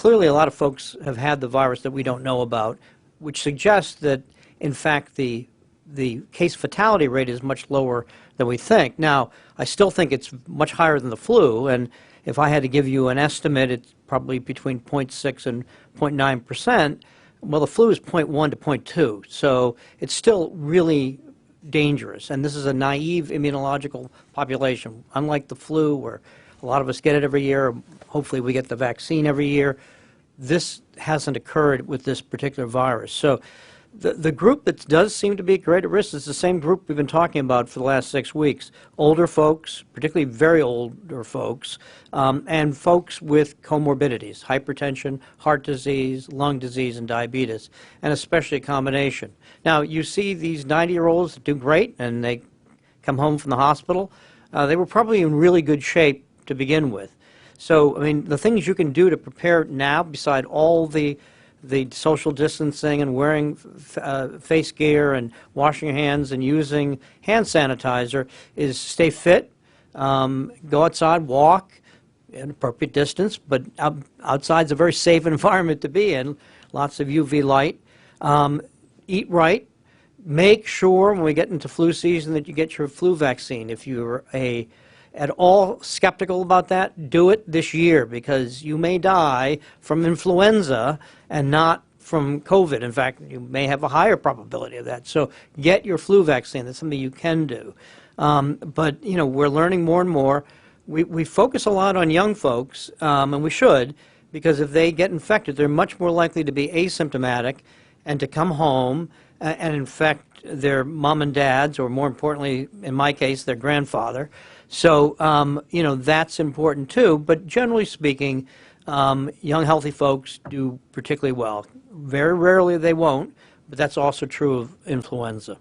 clearly a lot of folks have had the virus that we don't know about, which suggests that, in fact, the case fatality rate is much lower than we think. Now, I still think it's much higher than the flu, and if I had to give you an estimate, it's probably between 0.6 and 0.9%. Well, the flu is 0.1 to 0.2, so it's still really dangerous. And this is a naive immunological population. Unlike the flu, where a lot of us get it every year, hopefully we get the vaccine every year, this hasn't occurred with this particular virus. So the group that does seem to be at greater risk is the same group we've been talking about for the last 6 weeks. Older folks, particularly very older folks, and folks with comorbidities, hypertension, heart disease, lung disease, and diabetes, and especially a combination. Now, you see these 90-year-olds do great, and they come home from the hospital. They were probably in really good shape to begin with. So, I mean, the things you can do to prepare now, beside all the social distancing and wearing face gear and washing your hands and using hand sanitizer, is stay fit, go outside, walk at an appropriate distance, but outside's a very safe environment to be in, lots of UV light. Eat right. Make sure when we get into flu season that you get your flu vaccine. If you're at all skeptical about that, do it this year, because you may die from influenza and not from COVID. In fact, you may have a higher probability of that. So get your flu vaccine. That's something you can do. But, you know, we're learning more and more. We focus a lot on young folks, and we should, because if they get infected, they're much more likely to be asymptomatic and to come home and infect their mom and dads, or more importantly, in my case, their grandfather. So, you know, that's important too. But generally speaking, young, healthy folks do particularly well. Very rarely they won't, but that's also true of influenza.